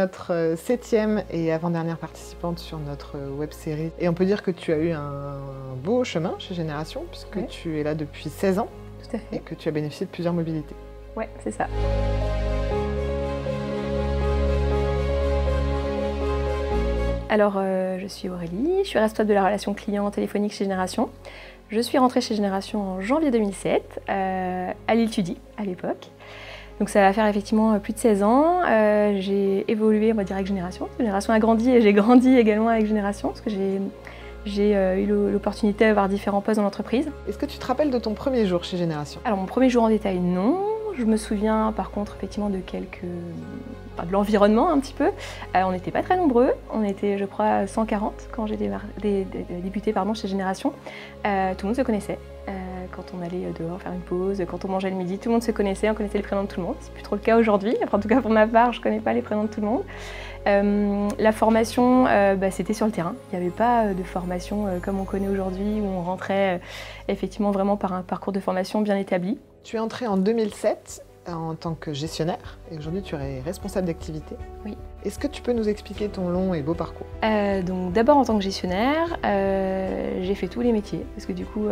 notre 7e et avant-dernière participante sur notre web-série. Et on peut dire que tu as eu un beau chemin chez Génération, puisque tu es là depuis 16 ans. Tout à fait. Et que tu as bénéficié de plusieurs mobilités. Ouais, c'est ça. Alors, je suis Aurélie, je suis responsable de la relation client téléphonique chez Génération. Je suis rentrée chez Génération en janvier 2007, à Lille Tudy à l'époque. Donc ça va faire effectivement plus de 16 ans. J'ai évolué, on va dire, avec Génération. Génération a grandi et j'ai grandi également avec Génération, parce que j'ai eu l'opportunité d'avoir différents postes dans l'entreprise. Est-ce que tu te rappelles de ton premier jour chez Génération? Alors mon premier jour en détail, non. Je me souviens par contre effectivement de de l'environnement un petit peu. On n'était pas très nombreux, on était je crois 140 quand j'ai débuté chez Génération. Tout le monde se connaissait. Quand on allait dehors faire une pause, quand on mangeait le midi, tout le monde se connaissait, on connaissait les prénoms de tout le monde. C'est plus trop le cas aujourd'hui, enfin, en tout cas pour ma part, je ne connais pas les prénoms de tout le monde. La formation, c'était sur le terrain. Il n'y avait pas de formation comme on connaît aujourd'hui, où on rentrait effectivement vraiment par un parcours de formation bien établi. Tu es entrée en 2007 en tant que gestionnaire et aujourd'hui tu es responsable d'activité. Oui. Est-ce que tu peux nous expliquer ton long et beau parcours? Donc d'abord en tant que gestionnaire, j'ai fait tous les métiers parce que du coup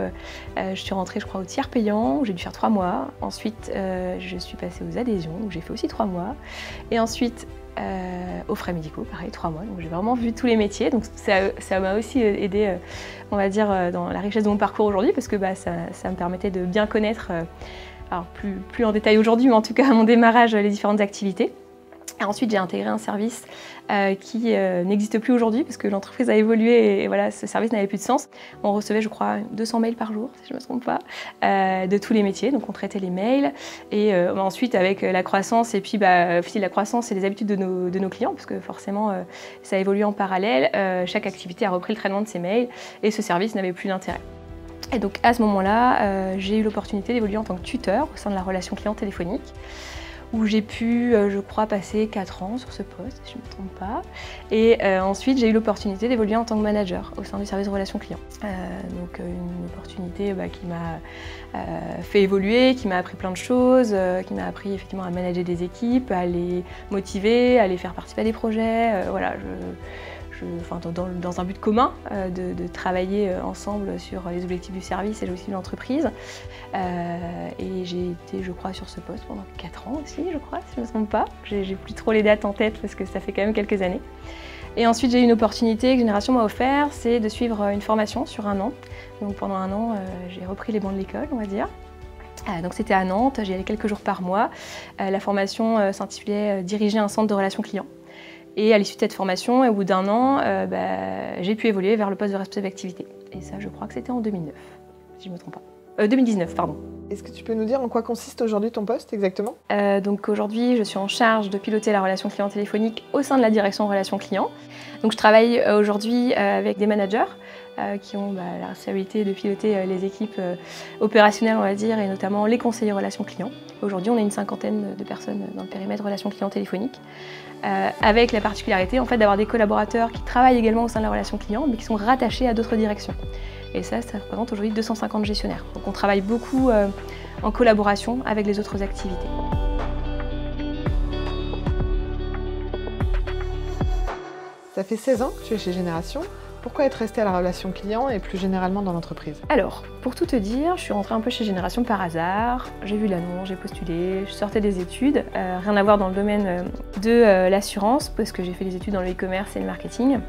je suis rentrée je crois au tiers payant où j'ai dû faire 3 mois. Ensuite je suis passée aux adhésions où j'ai fait aussi 3 mois et ensuite aux frais médicaux, pareil, 3 mois. Donc j'ai vraiment vu tous les métiers. Donc ça m'a aussi aidé, on va dire, dans la richesse de mon parcours aujourd'hui parce que ça me permettait de bien connaître, alors plus en détail aujourd'hui, mais en tout cas à mon démarrage, les différentes activités. Et ensuite j'ai intégré un service qui n'existe plus aujourd'hui parce que l'entreprise a évolué et voilà, ce service n'avait plus de sens. On recevait je crois 200 mails par jour, si je ne me trompe pas, de tous les métiers, donc on traitait les mails. Et ensuite avec la croissance et puis la croissance et les habitudes de nos clients, parce que forcément ça a évolué en parallèle, chaque activité a repris le traitement de ses mails et ce service n'avait plus d'intérêt. Et donc à ce moment-là, j'ai eu l'opportunité d'évoluer en tant que tuteur au sein de la relation client téléphonique, où j'ai pu, je crois, passer 4 ans sur ce poste, si je ne me trompe pas. Et ensuite, j'ai eu l'opportunité d'évoluer en tant que manager au sein du service relations clients. Donc une opportunité qui m'a fait évoluer, qui m'a appris plein de choses, qui m'a appris effectivement à manager des équipes, à les motiver, à les faire participer à des projets. Voilà, dans un but commun, de travailler ensemble sur les objectifs du service et aussi de l'entreprise. Et j'ai été, je crois, sur ce poste pendant 4 ans aussi, je crois, si je ne me trompe pas. J'ai plus trop les dates en tête parce que ça fait quand même quelques années. Et ensuite, j'ai eu une opportunité que Génération m'a offert, c'est de suivre une formation sur 1 an. Donc pendant 1 an, j'ai repris les bancs de l'école, on va dire. Donc c'était à Nantes, j'y allais quelques jours par mois. La formation s'intitulait « Diriger un centre de relations clients ». Et à l'issue de cette formation, au bout d'1 an, j'ai pu évoluer vers le poste de responsable d'activité. Et ça, je crois que c'était en 2009, si je ne me trompe pas. 2019, pardon. Est-ce que tu peux nous dire en quoi consiste aujourd'hui ton poste exactement? Donc aujourd'hui, je suis en charge de piloter la relation client téléphonique au sein de la direction relations clients. Donc je travaille aujourd'hui avec des managers qui ont la responsabilité de piloter les équipes opérationnelles, on va dire, et notamment les conseillers relations clients. Aujourd'hui, on est une 50aine de personnes dans le périmètre relations clients téléphoniques, avec la particularité en fait, d'avoir des collaborateurs qui travaillent également au sein de la relation client, mais qui sont rattachés à d'autres directions. Et ça représente aujourd'hui 250 gestionnaires. Donc on travaille beaucoup en collaboration avec les autres activités. Ça fait 16 ans que tu es chez Génération. Pourquoi être resté à la relation client et plus généralement dans l'entreprise? Alors, pour tout te dire, je suis rentrée un peu chez Génération par hasard. J'ai vu l'annonce, j'ai postulé, je sortais des études. Rien à voir dans le domaine de l'assurance, parce que j'ai fait des études dans le e-commerce et le marketing.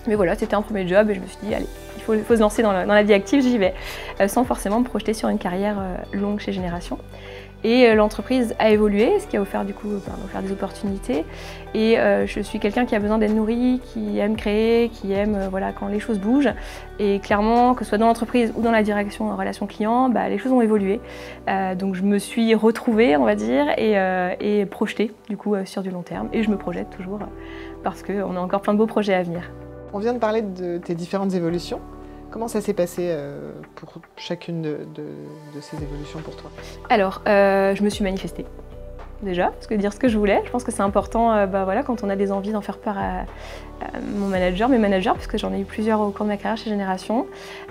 Mais voilà, c'était un premier job et je me suis dit, allez, il faut se lancer dans la vie active, j'y vais. Sans forcément me projeter sur une carrière longue chez Génération. Et l'entreprise a évolué, ce qui a offert du coup des opportunités. Et je suis quelqu'un qui a besoin d'être nourri, qui aime créer, qui aime quand les choses bougent. Et clairement, que ce soit dans l'entreprise ou dans la direction en relation client, les choses ont évolué. Donc je me suis retrouvée, on va dire, et projetée du coup sur du long terme. Et je me projette toujours parce qu'on a encore plein de beaux projets à venir. On vient de parler de tes différentes évolutions. Comment ça s'est passé pour chacune de ces évolutions pour toi? Alors, je me suis manifestée. déjà, parce que dire ce que je voulais. Je pense que c'est important voilà, quand on a des envies d'en faire part à mon manager, mes managers, parce que j'en ai eu plusieurs au cours de ma carrière chez Génération.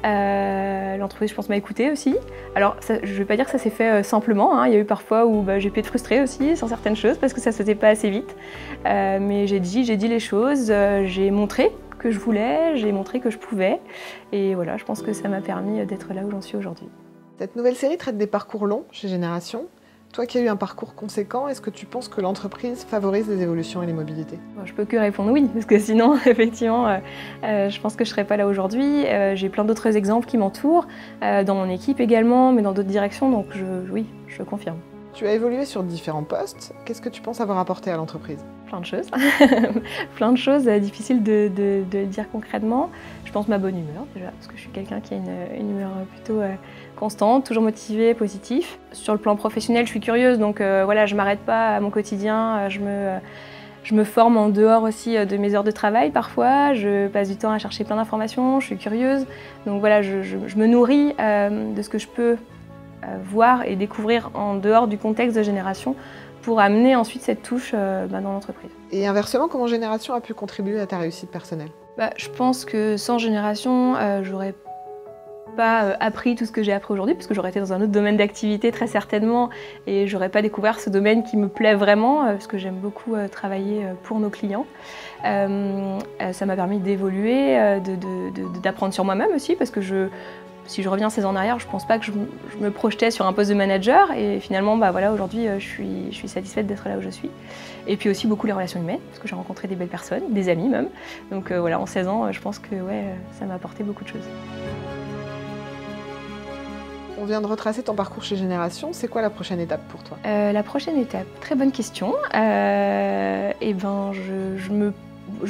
L'entreprise, je pense, m'a écoutée aussi. Alors, ça, je ne vais pas dire que ça s'est fait simplement. Il y a eu parfois où j'ai pu être frustrée aussi sur certaines choses parce que ça ne se faisait pas assez vite. Mais j'ai dit les choses, j'ai montré que je voulais, j'ai montré que je pouvais. Et voilà, je pense que ça m'a permis d'être là où j'en suis aujourd'hui. Cette nouvelle série traite des parcours longs chez Génération. Toi qui as eu un parcours conséquent, est-ce que tu penses que l'entreprise favorise les évolutions et les mobilités? Je peux que répondre oui, parce que sinon, effectivement, je pense que je ne serais pas là aujourd'hui. J'ai plein d'autres exemples qui m'entourent, dans mon équipe également, mais dans d'autres directions, donc oui, je confirme. Tu as évolué sur différents postes. Qu'est-ce que tu penses avoir apporté à l'entreprise? Plein de choses. Plein de choses, difficiles de le dire concrètement. Je pense ma bonne humeur déjà, parce que je suis quelqu'un qui a une humeur plutôt constante, toujours motivée, positif. Sur le plan professionnel, je suis curieuse, donc voilà, je ne m'arrête pas à mon quotidien. Je me forme en dehors aussi de mes heures de travail parfois. Je passe du temps à chercher plein d'informations, je suis curieuse. Donc voilà, je me nourris de ce que je peux voir et découvrir en dehors du contexte de Génération pour amener ensuite cette touche dans l'entreprise. Et inversement, comment Génération a pu contribuer à ta réussite personnelle? Je pense que sans Génération, j'aurais pas appris tout ce que j'ai appris aujourd'hui, parce que j'aurais été dans un autre domaine d'activité très certainement, et j'aurais pas découvert ce domaine qui me plaît vraiment, parce que j'aime beaucoup travailler pour nos clients. Ça m'a permis d'évoluer, d'apprendre sur moi-même aussi, parce que si je reviens 16 ans en arrière, je ne pense pas que je me projetais sur un poste de manager, et finalement voilà, aujourd'hui je suis satisfaite d'être là où je suis. Et puis aussi beaucoup les relations humaines, parce que j'ai rencontré des belles personnes, des amis même. Donc voilà, en 16 ans, je pense que ça m'a apporté beaucoup de choses. On vient de retracer ton parcours chez Génération. C'est quoi la prochaine étape pour toi? La prochaine étape, très bonne question. Je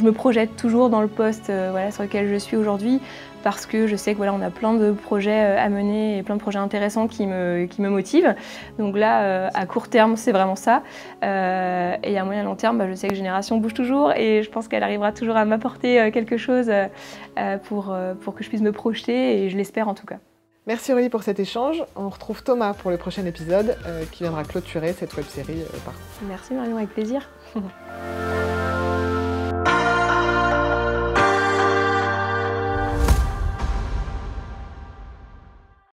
me projette toujours dans le poste voilà, sur lequel je suis aujourd'hui, parce que je sais que voilà, on a plein de projets à mener et plein de projets intéressants qui me motivent. Donc là, à court terme, c'est vraiment ça. Et à moyen long terme, je sais que Génération bouge toujours, et je pense qu'elle arrivera toujours à m'apporter quelque chose pour que je puisse me projeter, et je l'espère en tout cas. Merci Aurélie pour cet échange. On retrouve Thomas pour le prochain épisode qui viendra clôturer cette web-série Parcours. Merci Marion, avec plaisir.